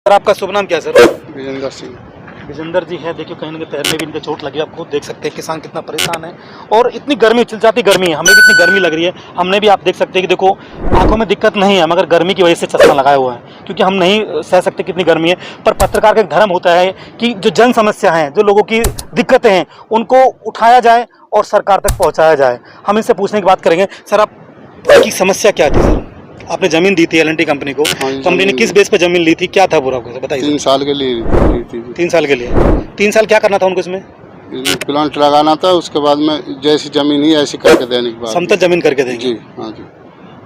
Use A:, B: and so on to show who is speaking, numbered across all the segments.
A: Sir आपका शुभ नाम क्या है सर?
B: विजेंद्र सिंह।
A: विजेंद्र जी है। देखिए कहीं ना कहीं पैर में भी इनके चोट लगी है, आप खुद देख सकते हैं किसान कितना परेशान है। और इतनी गर्मी, चिलचाती गर्मी है, हमें भी इतनी गर्मी लग रही है। हमने भी, आप देख सकते हैं कि देखो आंखों में दिक्कत नहीं है, मगर गर्मी की वजह से चश्मा लगाया हुआ है, क्योंकि हम नहीं सह सकते कितनी गर्मी है। पर पत्रकार का एक धर्म होता है कि जो जन समस्या हैं, जो लोगों की दिक्कतें हैं, उनको उठाया जाए और सरकार तक पहुँचाया जाए। हम इनसे पूछने की बात करेंगे। सर आपकी समस्या क्या थी सर? आपने जमीन दी थी एल&टी कंपनी को, कंपनी ने किस बेस पे जमीन ली थी, क्या था पूरा बताइए?
B: 3 साल के लिए ली थी।
A: 3 साल के लिए। 3 साल क्या करना था उनको इसमें?
B: प्लांट लगाना था, उसके बाद में जैसी जमीन ही ऐसी करके देने के बाद समतल
A: जमीन करके देंगे
B: जी। हाँ जी।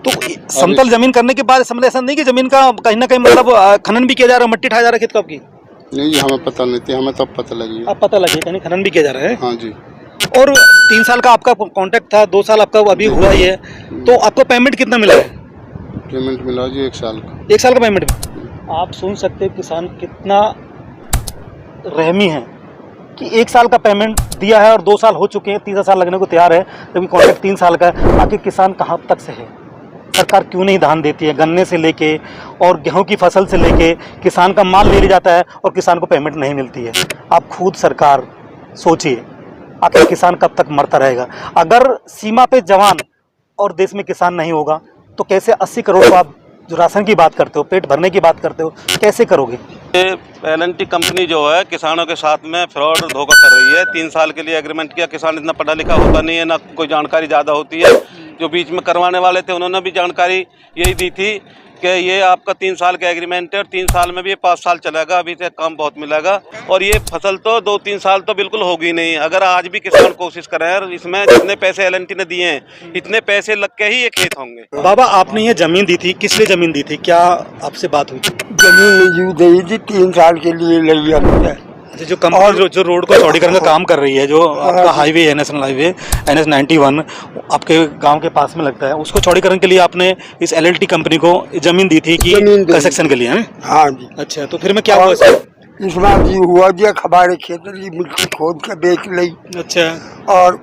A: तो समतल जमीन करने के बाद समझ ऐसा नहीं कि जमीन का कहीं ना कहीं मतलब खनन भी किया जा रहा है, मट्टी उठाया जा रहा है खेत को आपकी?
B: नहीं जी, हमें पता नहीं थी, हमें तब पता लगी।
A: अब पता लगी कहीं खनन भी किया जा रहा है?
B: हाँ जी।
A: और 3 साल का आपका कॉन्ट्रैक्ट था, 2 साल आपका अभी हुआ ही है, तो आपको पेमेंट कितना मिला है?
B: पेमेंट मिला जी 1 साल का।
A: 1 साल का पेमेंट। आप सुन सकते हैं किसान कितना रहमी है कि 1 साल का पेमेंट दिया है और 2 साल हो चुके हैं, 3 साल लगने को तैयार है, जबकि कॉन्ट्रैक्ट 3 साल का है। आखिर किसान कहाँ तक से है? सरकार क्यों नहीं ध्यान देती है? गन्ने से लेके और गेहूं की फसल से लेके किसान का माल ले लिया जाता है और किसान को पेमेंट नहीं मिलती है। आप खुद सरकार सोचिए, आखिर किसान कब तक मरता रहेगा? अगर सीमा पे जवान और देश में किसान नहीं होगा तो कैसे 80 करोड़ को आप जो राशन की बात करते हो, पेट भरने की बात करते हो, कैसे करोगे?
C: एल&टी कंपनी जो है किसानों के साथ में फ्रॉड और धोखा कर रही है। 3 साल के लिए एग्रीमेंट किया। किसान इतना पढ़ा लिखा होता नहीं है, ना कोई जानकारी ज़्यादा होती है। जो बीच में करवाने वाले थे उन्होंने भी जानकारी यही दी थी कि ये आपका 3 साल का एग्रीमेंट है और 3 साल में भी 5 साल चलेगा, अभी से काम बहुत मिलेगा। और ये फसल तो 2-3 साल तो बिल्कुल होगी नहीं। अगर आज भी किसान कोशिश करें और इसमें जितने पैसे एल&टी ने दिए हैं, इतने पैसे लग के ही ये खेत होंगे।
A: बाबा आपने ये जमीन दी थी, किस लिए जमीन दी थी? क्या आपसे बात हुई थी?
D: जमीन दी थी 3 साल के लिए लिया है।
A: अच्छा, जो कंपनी जो रोड को चौड़ीकरण का काम कर रही है, जो आपका हाईवे है, नेशनल हाईवे NH 91 आपके गांव के पास में लगता है, उसको चौड़ीकरण के लिए आपने इस एल&टी कंपनी को जमीन दी थी कि कंस्ट्रक्शन के लिए है?
D: हाँ जी।
A: अच्छा, तो फिर में क्या हुआ सर?
D: इस बार जी हुआ जी, हमारे खेत की मिट्टी खोद के बेच ली।
A: अच्छा।
D: और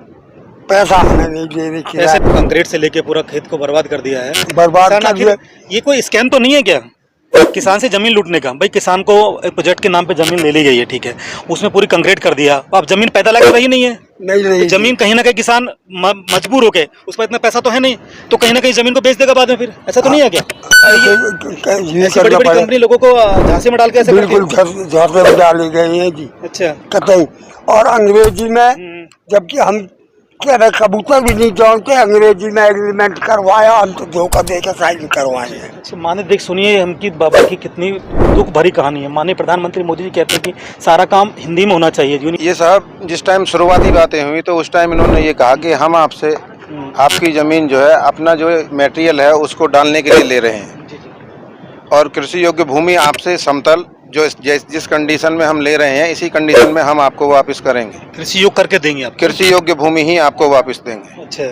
D: पैसा हमें नहीं दे रहे।
A: ऐसे कंक्रीट से लेके पूरा खेत को बर्बाद कर दिया है।
D: बर्बाद कर दिया।
A: ये कोई स्कैम तो नहीं है क्या किसान से जमीन लूटने का? भाई किसान को एक प्रोजेक्ट के नाम पे जमीन ले ली गई है, ठीक है, उसमें पूरी कंक्रीट कर दिया, अब जमीन पैदा लग रही नहीं है।
D: नहीं रही
A: जमीन कहीं ना कहीं किसान मजबूर होके, उस पर इतना पैसा तो है नहीं, तो कहीं ना कहीं जमीन को बेच देगा बाद में, फिर ऐसा तो नहीं है क्या? ऐसी बड़ी बड़ी कंपनी लोगों को झांसे में डाल के ऐसे
D: बिल्कुल झांसे में डाले गए हैं जी।
A: अच्छा।
D: कतई। और अंग्रेजी में, जबकि हम क्या रहे, कबूतर भी नहीं जानते, अंग्रेजी में एग्रीमेंट करवाया, हम तो धोखा दे के साइन करवाए हैं।
A: अच्छा, माने देख सुनिए हमकी बाबा की कितनी दुख भरी कहानी है। माननीय प्रधानमंत्री मोदी जी कहते हैं कि सारा काम हिंदी में होना चाहिए।
E: ये साहब जिस टाइम शुरुआती बातें हुई तो उस टाइम इन्होंने ये कहा कि हम आपसे आपकी ज़मीन जो है, अपना जो मटेरियल है उसको डालने के लिए ले रहे हैं, और कृषि योग्य भूमि आपसे समतल जो जिस कंडीशन में हम ले रहे हैं, इसी कंडीशन में हम आपको वापस करेंगे।
A: कृषि योग करके देंगे आप?
E: कृषि योग्य भूमि ही आपको वापस देंगे।
A: अच्छा।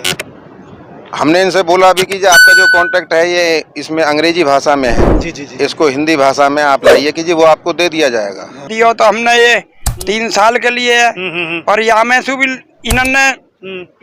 E: हमने इनसे बोला भी कि जो आपका जो कॉन्ट्रैक्ट है ये इसमें अंग्रेजी भाषा में है,
A: जी जी जी,
E: इसको हिंदी भाषा में आप लाइए कि जी वो आपको दे दिया जाएगा।
D: दियो तो हमने ये 3 साल के लिए और यहाँ में से भी इन्होंने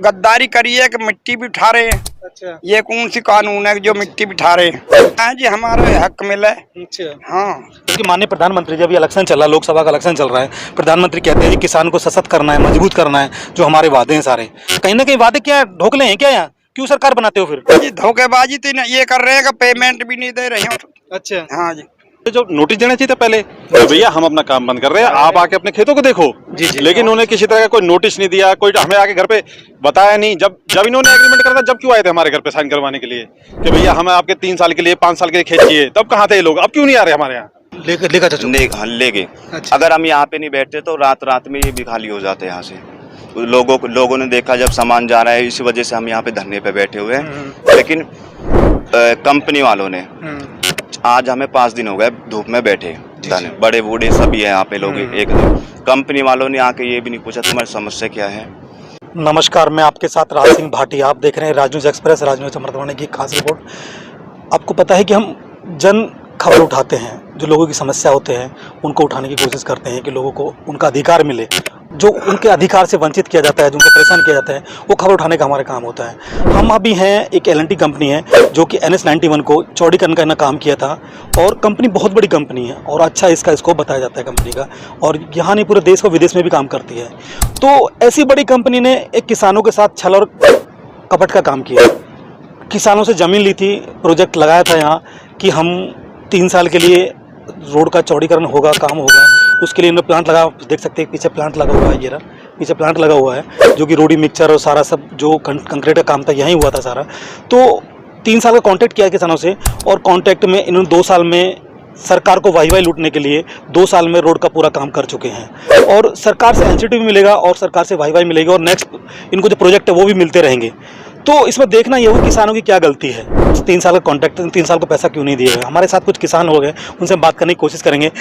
D: गद्दारी करी है कि मिट्टी भी उठा रहे हैं।
A: अच्छा।
D: ये कौन सी कानून है जो मिट्टी भी उठा रहे हैं? हाँ जी, हमारे हक मिले।
A: अच्छा।
D: हाँ,
A: क्योंकि माननीय प्रधानमंत्री, जब ये इलेक्शन चल रहा है, लोकसभा का इलेक्शन चल रहा है, प्रधानमंत्री कहते हैं कि किसान को सशक्त करना है, मजबूत करना है, जो हमारे वादे हैं सारे, कहीं ना कहीं वादे क्या ढोकले हैं क्या? यहाँ क्यों सरकार बनाते हो फिर?
D: ये धोखेबाजी तो ये कर रहे हैं कि पेमेंट भी नहीं दे रहे हैं।
A: अच्छा।
D: हाँ जी।
F: जो नोटिस देना चाहिए था पहले, भैया हम अपना काम बंद कर रहे हैं, आप आके अपने खेतों को देखो।
A: जी जी।
F: लेकिन उन्होंने किसी तरह का कोई नोटिस नहीं दिया, कोई हमें आके घर पे बताया नहीं। जब इन्होंने एग्रीमेंट करा था, जब क्यों आए थे हमारे घर पे साइन करवाने के लिए कि भैया हमें आपके 3 साल के लिए, 5 साल के लिए खेत चाहिए? तब कहाँ थे ये लोग? अब क्यों नहीं आ रहे हमारे यहाँ?
C: ले गए। अगर हम यहाँ पे नहीं बैठते तो रात में ये भी खाली हो जाते यहाँ से। लोगों ने देखा जब सामान जा रहा है, इसी वजह से हम यहाँ पे धरने पे बैठे हुए हैं। लेकिन कंपनी वालों ने आज हमें 5 दिन हो गए धूप में बैठे, बड़े बूढ़े सभी है यहाँ पे लोग। एक कंपनी वालों ने आके ये भी नहीं पूछा तुम्हारी समस्या क्या है।
A: नमस्कार, मैं आपके साथ राज सिंह भाटिया, आप देख रहे हैं राज न्यूज एक्सप्रेस, राज न्यूज अमृतवाणी की खास रिपोर्ट। आपको पता है कि हम जन खबर उठाते हैं, जो लोगों की समस्या होते हैं उनको उठाने की कोशिश करते हैं कि लोगों को उनका अधिकार मिले। जो उनके अधिकार से वंचित किया जाता है, जो उनको परेशान किया जाता है, वो खबर उठाने का हमारा काम होता है। हम अभी हैं, एक L&T कंपनी है जो कि NH91 को चौड़ीकरण का काम किया था, और कंपनी बहुत बड़ी कंपनी है और अच्छा इसका स्कोप बताया जाता है कंपनी का, और यहाँ नहीं पूरे देश और विदेश में भी काम करती है। तो ऐसी बड़ी कंपनी ने एक किसानों के साथ छल और कपट का काम किया। किसानों से ज़मीन ली थी, प्रोजेक्ट लगाया था यहाँ कि हम 3 साल के लिए रोड का चौड़ीकरण होगा, काम होगा, उसके लिए इन्होंने प्लांट लगा, देख सकते हैं पीछे प्लांट लगा हुआ है, ये रहा पीछे प्लांट लगा हुआ है जो कि रोडी मिक्सचर और सारा सब जो कंक्रीट का काम था यहीं हुआ था सारा। तो 3 साल का कॉन्ट्रैक्ट किया किसानों से, और कॉन्ट्रैक्ट में इन्होंने 2 साल में सरकार को वाई लूटने के लिए 2 साल में रोड का पूरा काम कर चुके हैं, और सरकार से एनसीटी भी मिलेगा और सरकार से वाई मिलेगी, और नेक्स्ट इनको जो प्रोजेक्ट है वो भी मिलते रहेंगे। तो इसमें देखना ये हो किसानों की क्या गलती है, 3 साल का कॉन्ट्रैक्ट, 3 साल को पैसा क्यों नहीं दिया है। हमारे साथ कुछ किसान हो गए, उनसे हम बात करने की कोशिश करेंगे।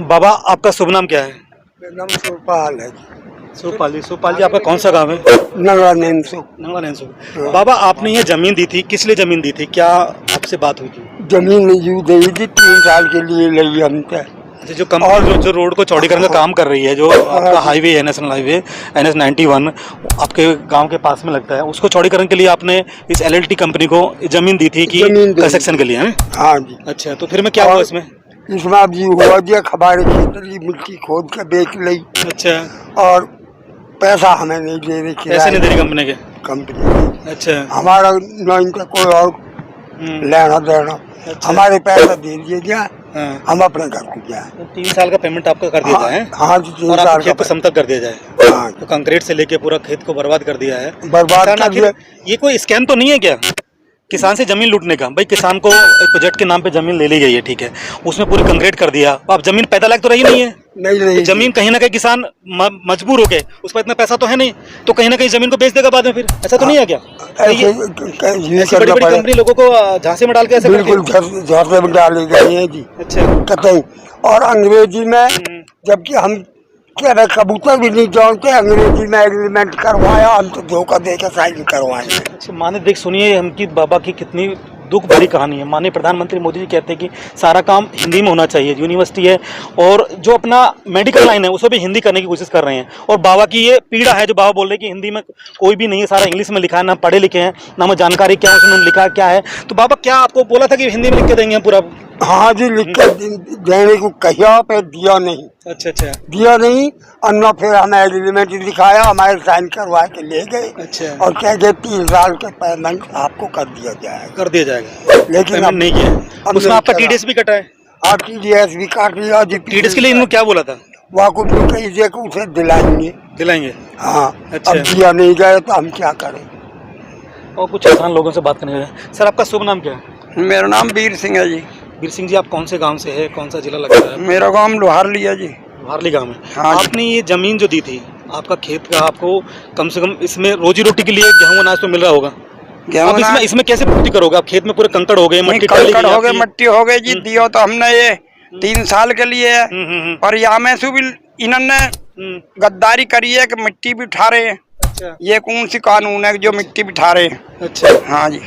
A: बाबा, आपका शुभ नाम क्या है?
D: मेरा नाम सुरपाल है।
A: सुरपाल जी आपका कौन सा गांव है?
D: नंगला नैनसो।
A: बाबा, आपने ये जमीन दी थी, किस लिए जमीन दी थी, क्या आपसे बात हुई थी?
D: जमीन यूँ दी थी 3 साल के लिए ली हमसे।
A: जो कंपनी जो रोड को चौड़ीकरण का काम कर रही है, जो आपका हाईवे है, नेशनल हाईवे NH91 आपके गांव के पास में लगता है, उसको चौड़ीकरण के लिए आपने इस L&T कंपनी को जमीन दी थी कि कंस्ट्रक्शन के लिए है?
D: हाँ जी।
A: अच्छा, तो फिर मैं क्या हुआ इसमें?
D: इसमें अब जी हुआ जी हमारे खेत की मिट्टी खोद के बेच ली।
A: अच्छा,
D: और पैसा हमें नहीं दे रही,
A: पैसे नहीं दे रही कंपनी। अच्छा,
D: हमारा न इनका कोई और लेना देना।
A: अच्छा।
D: हमारे पैसा दे दिए गया,
A: हाँ।
D: हम अपने घर को गया।
A: तो 3 साल का पेमेंट आपका कर दिया जाए?
D: हाँ जी, 3
A: और
D: साल
A: आपके
D: का
A: खेत को समतल कर दिया जाए?
D: हाँ,
A: तो कंक्रीट से लेके पूरा खेत को बर्बाद कर दिया है।
D: बर्बाद
A: किसान
D: कर
A: आखिर
D: दिया।
A: ये कोई स्कैम तो नहीं है क्या, किसान से जमीन लूटने का? भाई, किसान को प्रोजेक्ट के नाम पे जमीन ले ली गई है, ठीक है, उसमें पूरी कंक्रीट कर दिया, अब जमीन पैदा लायक तो रही नहीं है।
D: नहीं रही
A: जमीन कहीं ना कहीं किसान मजबूर हो गए, उस पर इतना पैसा तो है नहीं, तो कहीं ना कहीं जमीन को बेच देगा बाद में, फिर ऐसा तो नहीं है क्या?
D: ऐसी
A: बड़ी बड़ी कंपनी लोगों को झांसे में डाल के ऐसे
D: बिल्कुल झांसे में डाली गई है जी।
A: अच्छा,
D: कतई। और अंग्रेजी में, जबकि हम क्या रहे कबूतर भी नहीं जानते, अंग्रेजी में एग्रीमेंट करवाया, हम तो धोखा दे के साइन करवाए।
A: अच्छा, माने देख सुनिए हमकी बाबा की कितनी दुख भरी कहानी है। माननीय प्रधानमंत्री मोदी जी कहते हैं कि सारा काम हिंदी में होना चाहिए, यूनिवर्सिटी है और जो अपना मेडिकल लाइन है उसको भी हिंदी करने की कोशिश कर रहे हैं, और बाबा की ये पीड़ा है जो बाबा बोल रहे हैं कि हिंदी में कोई भी नहीं है, सारा इंग्लिश में लिखा है, ना पढ़े लिखे हैं, ना हमें जानकारी क्या है उसमें लिखा क्या है। तो बाबा, क्या आपको बोला था कि हिंदी में लिख के देंगे पूरा?
D: हाँ जी, लिख के देने को कहिया पे दिया नहीं।
A: अच्छा अच्छा,
D: दिया नहीं, और न फिर हमें एग्रीमेंट दिखाया, हमारे साइन करवा के ले गए।
A: अच्छा,
D: और कह गए 3 साल का पेमेंट आपको कर दिया जाएगा।
A: कर दिया जाएगा,
D: लेकिन
A: पेमेंट नहीं किया। उसमें आपका TDS भी कटा है?
D: हाँ, TDS भी काट लिया जी।
A: TDS के लिए इन्होंने क्या बोला था?
D: वहाँ कुछ कहीं को उसे दिलाएंगे। हाँ,
A: अच्छा।
D: अब दिया नहीं गए तो हम क्या करें।
A: और कुछ किसान लोगों से बात करने हैं। सर, आपका शुभ नाम क्या है?
G: मेरा नाम वीर सिंह है जी।
A: वीर सिंह जी, आप कौन से गांव से है, कौन सा जिला लगता है?
G: मेरा गांव लोहारली है जी।
A: लोहारली गांव में।
G: हाँ जी।
A: आपने ये जमीन जो दी थी, आपका खेत का, आपको कम से कम इसमें रोजी रोटी के लिए गेहूं अनाज तो मिल रहा होगा।
G: गेहूं
A: अब इसमें कैसे पूर्ति करोगे? आप खेत में पूरे कंकड़ हो गए, मट्टी डाली
G: कंकड़
A: गई
G: हो गए,
A: आपकी।
G: मट्टी हो गई जी। दियो तो हमने ये 3 साल के लिए है, पर यहाँ में से भी इन्होंने गद्दारी करी है कि मिट्टी भी उठा रहे हैं।
A: अच्छा,
G: ये कौन सी कानून है जो मिट्टी भी उठा रहे हैं?
A: अच्छा,
G: हाँ जी।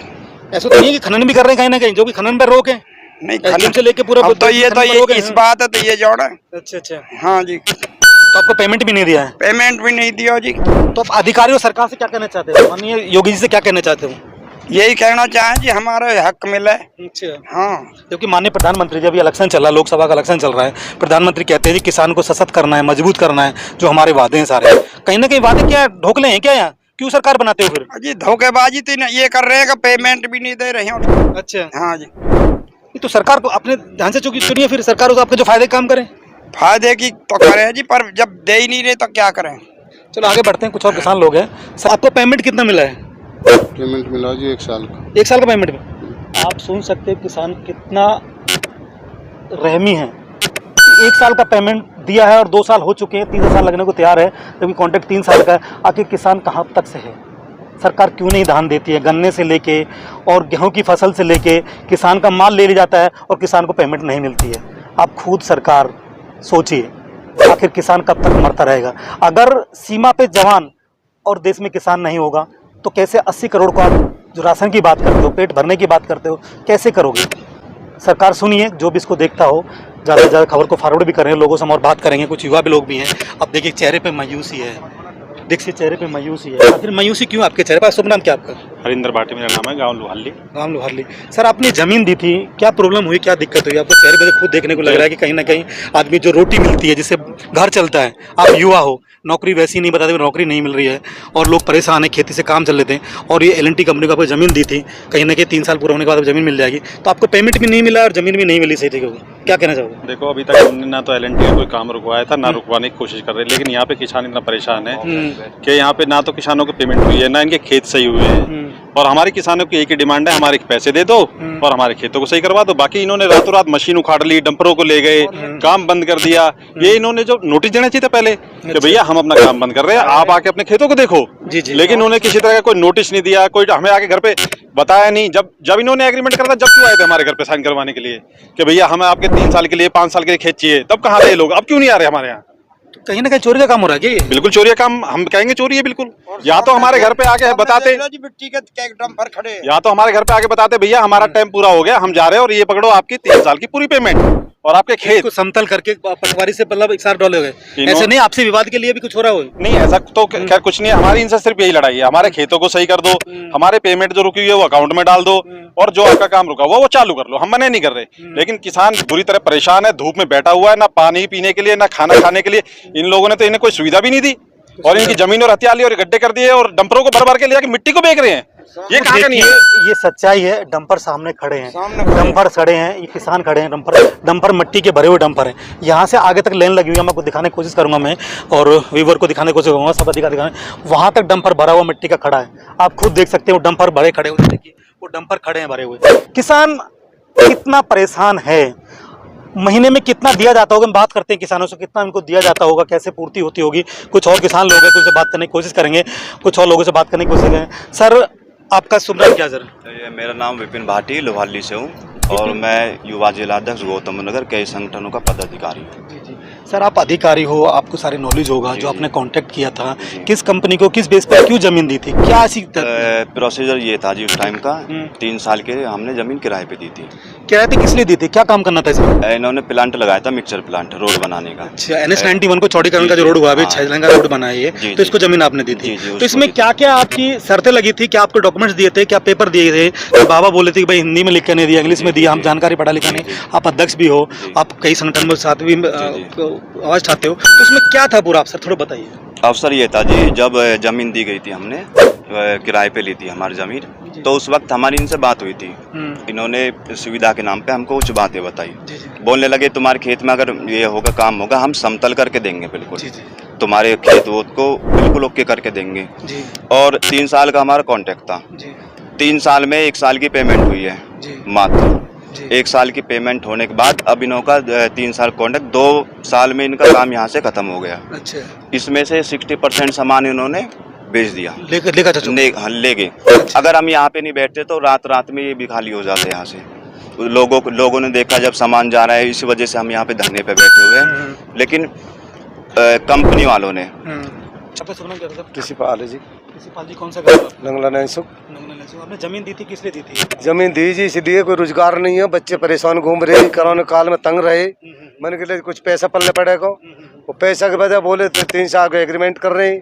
A: ऐसा तो नहीं है कि खनन भी कर रहे हैं कहीं ना कहीं, जो कि खनन पर रोक है?
G: नहीं,
A: खनन से लेके पूरा
G: अब तो ये इस बात है तो ये जोड़ा।
A: अच्छा अच्छा,
G: हाँ जी।
A: तो आपको पेमेंट भी नहीं दिया है?
G: पेमेंट भी नहीं दिया जी।
A: तो आप अधिकारियों सरकार से क्या कहना चाहते हो? माननीय योगी जी से क्या कहना चाहते हो?
G: यही कहना चाहें जी, हमारे हक मिले।
A: अच्छा,
G: हाँ,
A: क्योंकि माननीय प्रधानमंत्री जब ये इलेक्शन चल रहा है, लोकसभा का इलेक्शन चल रहा है, प्रधानमंत्री कहते हैं कि किसान को सशक्त करना है, मजबूत करना है, जो हमारे वादे हैं सारे, कहीं ना कहीं वादे क्या ढोकले हैं क्या? यहाँ क्यों सरकार बनाते हो फिर?
G: जी धोखेबाजी तो ये कर रहे हैं कि पेमेंट भी नहीं दे रहे हैं।
A: अच्छा,
G: हाँ जी।
A: तो सरकार को अपने ध्यान से चुनिए, फिर सरकार को आपके जो फायदे काम करें।
G: फायदे की तो करें जी, पर जब दे ही नहीं रहे तो क्या करें।
A: चलो आगे बढ़ते हैं, कुछ और किसान लोग हैं। सर, आपको पेमेंट कितना मिला है?
B: पेमेंट मिला जी 1 साल का।
A: 1 साल का पेमेंट में आप सुन सकते हैं किसान कितना रहमी है। 1 साल का पेमेंट दिया है और 2 साल हो चुके हैं, 3 साल लगने को तैयार है, जबकि कॉन्ट्रैक्ट 3 साल का है। आखिर किसान कहाँ तक से है? सरकार क्यों नहीं ध्यान देती है? गन्ने से लेके और गेहूं की फसल से लेके किसान का माल ले लिया जाता है और किसान को पेमेंट नहीं मिलती है। आप खुद सरकार सोचिए, आखिर किसान कब तक मरता रहेगा? अगर सीमा पे जवान और देश में किसान नहीं होगा तो कैसे 80 करोड़ को आप जो राशन की बात करते हो, पेट भरने की बात करते हो, कैसे करोगे? सरकार सुनिए, जो भी इसको देखता हो, ज़्यादा से ज़्यादा खबर को फॉरवर्ड भी कर रहे हैं, लोगों से हम और बात करेंगे, कुछ युवा भी लोग भी हैं। अब देखिए चेहरे पे मायूसी है, देखिए चेहरे पे मायूसी है। आखिर मायूसी क्यों आपके चेहरे पर? शुभ नाम क्या आपका?
F: हरिंदर भाटी मेरा नाम है, गाँव लोहाली।
A: गाँव लोहारली। सर आपने ज़मीन दी थी, क्या प्रॉब्लम हुई, क्या दिक्कत हुई? आपको चेहरे पे तो खुद देखने को लग रहा है कि कहीं ना कहीं आदमी जो रोटी मिलती है, जिससे घर चलता है, आप युवा हो, नौकरी वैसी नहीं बताते, नौकरी नहीं मिल रही है और लोग परेशान हैं, खेती से काम चल लेते हैं, और ये L&T कंपनी को आपको ज़मीन दी थी, कहीं ना कहीं 3 साल पूरा होने के बाद ज़मीन मिल जाएगी, तो आपको पेमेंट भी नहीं मिला और ज़मीन भी नहीं मिली, सही ठीक होगी, क्या कहना चाहोगे?
F: देखो अभी तक हमने ना तो L&T का कोई काम रुकवाया था, ना रुकवाने की कोशिश कर रहे हैं, लेकिन यहाँ पे किसान इतना परेशान है कि यहाँ पे ना तो किसानों की पेमेंट हुई है, ना इनके खेत सही हुए हैं, और हमारे किसानों की एक ही डिमांड है, हमारे पैसे दे दो और हमारे खेतों को सही करवा दो। बाकी इन्होंने रातों रात मशीन उखाड़ ली, डंपरों को ले गए, काम बंद कर दिया। ये इन्होंने जो नोटिस देना चाहिए था पहले कि भैया हम अपना काम बंद कर रहे हैं, आप आके अपने खेतों को देखो।
A: जी।
F: लेकिन उन्होंने किसी तरह का कोई नोटिस नहीं दिया, कोई हमें आके घर पे बताया नहीं। जब इन्होंने एग्रीमेंट करा था, जब क्यों आए थे हमारे घर पे साइन करवाने के लिए कि भैया हमें आपके 3 साल के लिए 5 साल के लिए खेत चाहिए, तब कहाँ थे लोग? अब क्यों नहीं आ रहे हमारे यहाँ?
A: कहीं ना कहीं चोरी का काम हो रहा है क्या ये?
F: बिल्कुल चोरी का काम, हम कहेंगे चोरी है बिल्कुल। या तो हमारे घर पे आके बताते,
G: मिट्टी के डंपर खड़े हैं।
F: या तो हमारे घर पे आके बताते भैया हमारा टाइम पूरा हो गया, हम जा रहे हैं और ये पकड़ो आपकी 3 साल की पूरी पेमेंट और आपके खेत
A: इसको समतल करके पटवारी से मतलब 1 $1 हो गए।
F: इन्हों-
A: ऐसे नहीं, आपसे विवाद के लिए भी कुछ हो रहा हो?
F: नहीं, ऐसा तो खैर कुछ नहीं है। हमारी इनसे सिर्फ यही लड़ाई है, हमारे खेतों को सही कर दो, हमारे पेमेंट जो रुकी हुई है वो अकाउंट में डाल दो, और जो आपका काम रुका हुआ वो चालू कर लो। हम मना नहीं कर रहे, लेकिन किसान बुरी तरह परेशान है, धूप में बैठा हुआ है, ना पानी पीने के लिए, ना खाना खाने के लिए। इन लोगों ने तो इन्हें कोई सुविधा भी नहीं दी, और इनकी जमीन और हथिया ली और गड्ढे कर दिए, और डंपरों को भर भर के ले जाके मिट्टी को बेच रहे हैं। ये कहाँ का नहीं है?
A: ये सच्चाई है। डंपर सामने खड़े हैं, डंपर खड़े हैं, ये किसान खड़े हैं, डंपर मिट्टी के भरे हुए डंपर हैं। यहाँ से आगे तक लेन लगी हुई है, मैं आपको दिखाने की कोशिश करूंगा, मैं और व्यूवर को दिखाने की कोशिश करूंगा, सब अधिकार दिखाने। वहाँ तक डंपर भरा हुआ मिट्टी का खड़ा है, आप खुद देख सकते हो। डंपर भरे खड़े हुए, देखिए वो डंपर खड़े हैं भरे हुए। किसान कितना परेशान है, महीने में कितना दिया जाता होगा? हम बात करते हैं किसानों से, कितना इनको दिया जाता होगा, कैसे पूर्ति होती होगी। कुछ और किसान लोग हैं, उनसे बात करने की कोशिश करेंगे, कुछ और लोगों से बात करने की कोशिश करेंगे। सर आपका शुभ नाम क्या सर?
H: मेरा नाम विपिन भाटी, लोहाली से हूँ, और मैं युवा जिलाध्यक्ष गौतम नगर कई संगठनों का पदाधिकारी हूँ।
A: सर आप अधिकारी हो, आपको सारी नॉलेज होगा। जो आपने कांटेक्ट किया था, किस कंपनी को, किस बेस पर, क्यों जमीन दी थी, क्या ऐसी
H: प्रोसीजर ये था जी उस टाइम का, 3 साल के लिए हमने जमीन किराए पे दी थी।
A: किराए पे किस लिए दी थी, क्या काम करना था इसमें?
H: इन्होंने प्लांट लगाया था, मिक्सचर प्लांट, रोड बनाने का।
A: अच्छा, NH-91 को चौड़ीकरण का जो रोड हुआ अभी, छैलंगा रोड बना है ये, तो इसको जमीन आपने दी थी। तो इसमें क्या क्या आपकी शर्तें लगी थी, क्या आपको डॉक्यूमेंट्स दिए थे, क्या पेपर दिए थे? बाबा बोले थे कि भाई हिंदी में लिख कर नहीं दिया, इंग्लिश में दिया, हम जानकारी पढ़ा लिखा नहीं। आप अध्यक्ष भी हो, आप कई संगठन में साथ भी आवाज उठाते हो, तो उसमें क्या था पूरा? आप सर थोड़ा बताइए।
H: अवसर ये था जी, जब जमीन दी गई थी, हमने किराए पे ली थी हमारी जमीन, तो उस वक्त हमारी इनसे बात हुई थी। इन्होंने सुविधा के नाम पे हमको कुछ बातें बताई, बोलने लगे तुम्हारे खेत में अगर ये होगा, काम होगा, हम समतल करके देंगे, बिल्कुल तुम्हारे खेत वोत को बिल्कुल ओके करके देंगे। और 3 साल का हमारा कॉन्ट्रैक्ट था। 3 साल में 1 साल की पेमेंट हुई है मात्र। 1 साल की पेमेंट होने के बाद अब इन्हों का 3 साल कॉन्ट्रैक्ट, 2 साल में इनका काम यहाँ से खत्म हो गया।
A: अच्छा,
H: इसमें से 60% सामान इन्होंने बेच दिया, ले गए। अगर हम यहाँ पे नहीं बैठते तो रात में ये भी खाली हो जाते यहाँ से। लोगों ने देखा जब सामान जा रहा है, इसी वजह से हम यहाँ पे धरने पे बैठे हुए हैं। लेकिन कंपनी वालों ने
I: कृषिपाल है जी।
A: कृषिपाल जी, कौन सा गाँव?
I: नंगला नैसुख।
A: आपने जमीन दी थी, किस लिए दी थी?
I: जमीन दी जी इसलिए कोई रोजगार नहीं है, बच्चे परेशान घूम रहे, कोरोना काल में तंग रहे, मन के लिए कुछ पैसा पलने पड़ेगा। वो पैसा के वजह बोले 3 साल का एग्रीमेंट कर रहे हैं,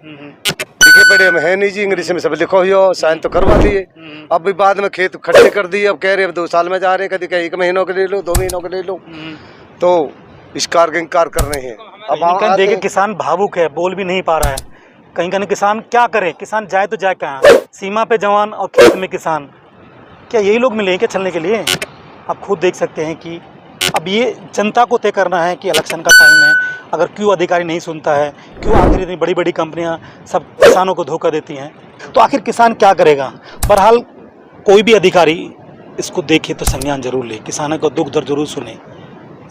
I: लिखे पढ़े हम है नहीं जी, इंग्लिश में सब लिखो ही हो, साइन तो करवा दिए। अब भी बाद में खेत खड्डे कर दिए, अब कह रहे 2 साल में जा रहे हैं, कभी 1 महीनों के ले लो, 2 महीनों के ले लो, तो इस कार कर रहे हैं।
A: अब देखिए किसान भावुक है, बोल भी नहीं पा रहा है। कहीं कहीं किसान क्या करे, किसान जाए तो जाए कहाँ? सीमा पे जवान और खेत में किसान, क्या यही लोग मिले हैं क्या चलने के लिए? आप खुद देख सकते हैं कि अब ये जनता को तय करना है कि इलेक्शन का टाइम है, अगर क्यों अधिकारी नहीं सुनता है, क्यों आखिर इतनी बड़ी बड़ी कंपनियां सब किसानों को धोखा देती हैं, तो आखिर किसान क्या करेगा? बहरहाल कोई भी अधिकारी इसको देखे तो संज्ञान जरूर ले, किसानों का दुख दर्द जरूर सुने।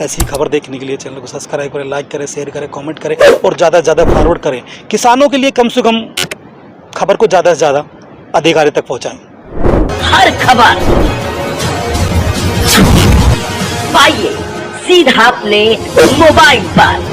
A: ऐसी खबर देखने के लिए चैनल को सब्सक्राइब करें, लाइक करें, शेयर करें, कमेंट करें और ज़्यादा से ज़्यादा फॉरवर्ड करें। किसानों के लिए कम से कम खबर को ज़्यादा से ज़्यादा अधिकारी तक पहुँचाएं।
J: हर खबर पाइए सीधा अपने मोबाइल पर।